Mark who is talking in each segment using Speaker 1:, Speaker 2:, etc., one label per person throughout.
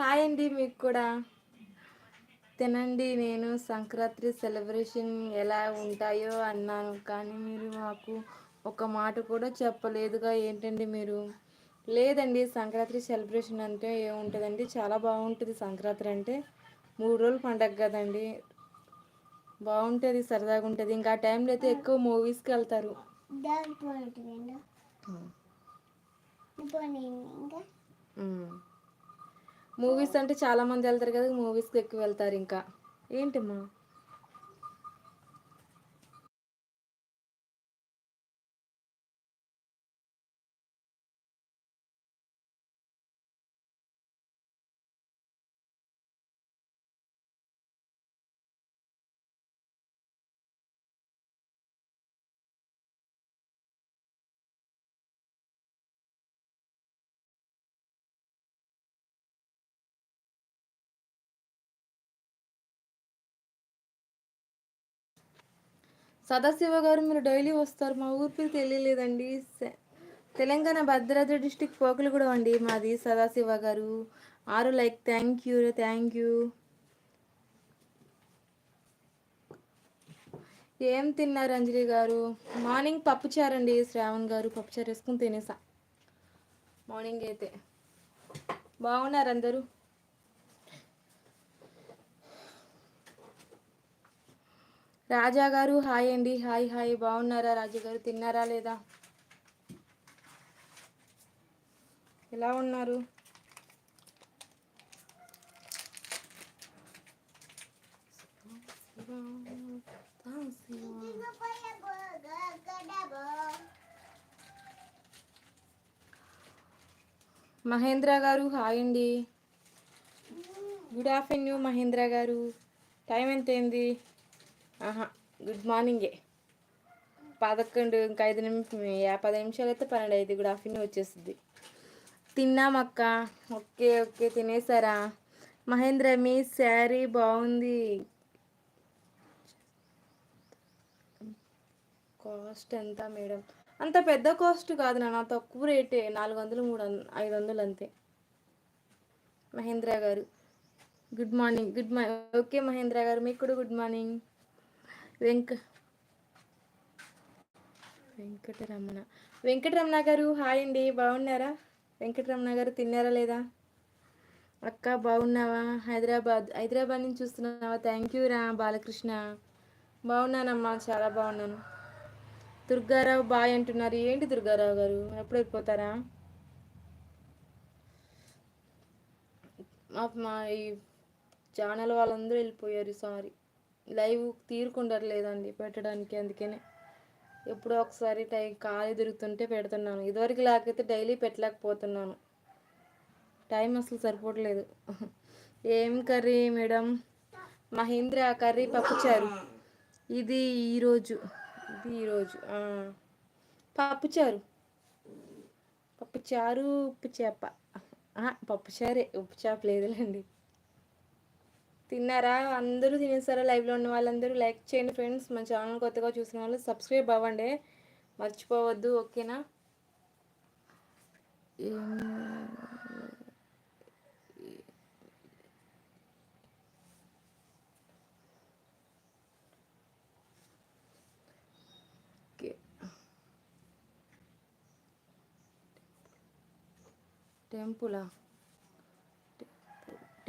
Speaker 1: Hi అండి మీకు కూడా. తినండి. నేను సంక్రాంతి సెలబ్రేషన్ ఎలా ఉంటాయో అన్నాను, కానీ మీరు మాకు ఒక మాట కూడా చెప్పలేదుగా. ఏంటండి మీరు? లేదండి, సంక్రాంతి సెలబ్రేషన్ అంటే ఏముంటుందండి, చాలా బాగుంటుంది. సంక్రాంతి అంటే 3 రోజులు పండగ కదండి, బాగుంటుంది, సరదాగా ఉంటుంది. ఇంకా ఆ టైంలో అయితే ఎక్కువ మూవీస్కి వెళ్తారు. మూవీస్ అంటే చాలా మంది వెళ్తారు కదా, మూవీస్కి ఎక్కువ వెళ్తారు. ఇంకా ఏంటమ్మా? సదాశివ గారు, మీరు డైలీ వస్తారు, మా ఊరికి తెలియలేదండి. తెలంగాణ భద్రాద్రి డిస్టిక్ పోకులగూడ అండి మాది. సదాశివ గారు 6 like, thank you, thank you. ఏం తిన్నారు అంజలి గారు? మార్నింగ్ పప్పుచారండి. శ్రావణ్ గారు, పప్పుచారు వేసుకుని తినేసా మార్నింగ్ అయితే. బాగున్నారు అందరూ? రాజా గారు హాయ్ అండి. హాయ్ హాయ్, బాగున్నారా రాజా గారు? తిన్నారా లేదా? ఎలా ఉన్నారు? మహేంద్ర గారు హాయ్ అండి. గుడ్ ఆఫ్టర్నూన్ మహేంద్ర గారు. టైం ఎంత అయింది? ఆహా, గుడ్ మార్నింగే. 11 ఇంకా 10 నిమిషాలు అయితే 12 అయితే గుడ్ ఆఫ్టర్నూన్ వచ్చేస్తుంది. తిన్నామక్క. ఓకే ఓకే, తినేసారా? మహేంద్ర, మీ శారీ బాగుంది. కాస్ట్ ఎంత మేడం? అంత పెద్ద కాస్ట్ కాదు నాన్న, తక్కువ రేటే. 400, 300, 500 అంతే. Mahendra garu good morning. Good morning. Okay Mahendra garu, మీకు కూడా గుడ్ మార్నింగ్. వెంకటరమణ వెంకటరమణ గారు హాయ్ అండి. బాగున్నారా? వెంకటరమణ గారు తిన్నారా లేదా? అక్క బాగున్నావా? హైదరాబాద్ నుంచి చూస్తున్నావా? థ్యాంక్ యూ రా బాలకృష్ణ. బాగున్నానమ్మా, చాలా బాగున్నాను. దుర్గారావు బాయ్ అంటున్నారు. ఏంటి దుర్గారావు గారు, ఎప్పుడు వెళ్ళిపోతారా? మా ఈ ఛానల్ వాళ్ళందరూ వెళ్ళిపోయారు. సారీ, లైవ్ తీరుకుండరు లేదండి పెట్టడానికి, అందుకనే ఎప్పుడో ఒకసారి ఖాళీ దొరుకుతుంటే పెడుతున్నాను. ఇదివరకు లేకపోతే డైలీ పెట్టలేకపోతున్నాను, టైం అసలు సరిపోవట్లేదు. ఏం కర్రీ మేడం? మహేంద్ర కర్రీ పప్పుచారు. ఇది ఈరోజు పప్పుచారు. పప్పుచారు, ఉప్పు చేప. పప్పుచారే, ఉప్పు చేప లేదులేండి. తిన్నారా? అందరూ తినేసారా? లైవ్లో ఉన్న వాళ్ళందరూ లైక్ చేయండి ఫ్రెండ్స్. మన ఛానల్ కొత్తగా చూసిన వాళ్ళు సబ్స్క్రైబ్ అవ్వండి, మర్చిపోవద్దు. ఓకేనా? ఓకే.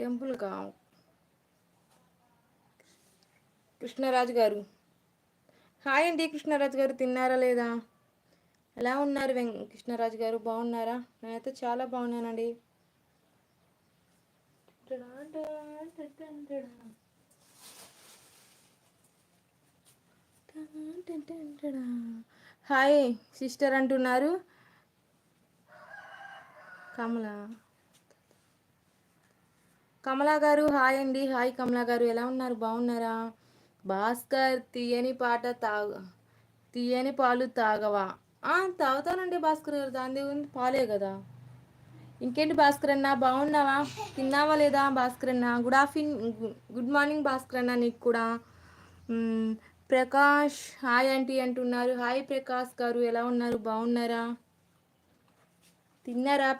Speaker 1: టెంపుల్ కా? కృష్ణరాజు గారు హాయ్ అండి. కృష్ణరాజు గారు తిన్నారా లేదా? ఎలా ఉన్నారు కృష్ణరాజు గారు, బాగున్నారా? నేనైతే చాలా బాగున్నానండి. హాయ్ సిస్టర్ అంటున్నారు. కమలా గారు హాయ్ అండి. హాయ్ కమలా గారు, ఎలా ఉన్నారు? బాగున్నారా? భాస్కర్, తీయని పాలు తాగవా? తాగుతానండి భాస్కర్ గారు, దాని ఉంది, పాలే కదా. ఇంకేంటి భాస్కర్ అన్న, బాగున్నావా? తిన్నావా లేదా భాస్కర్ అన్న? గుడ్ మార్నింగ్ భాస్కర్ అన్న, నీకు కూడా. ప్రకాష్ హాయ్ ఆంటీ అంటున్నారు. హాయ్ ప్రకాష్ గారు, ఎలా ఉన్నారు? బాగున్నారా? తిన్నారా?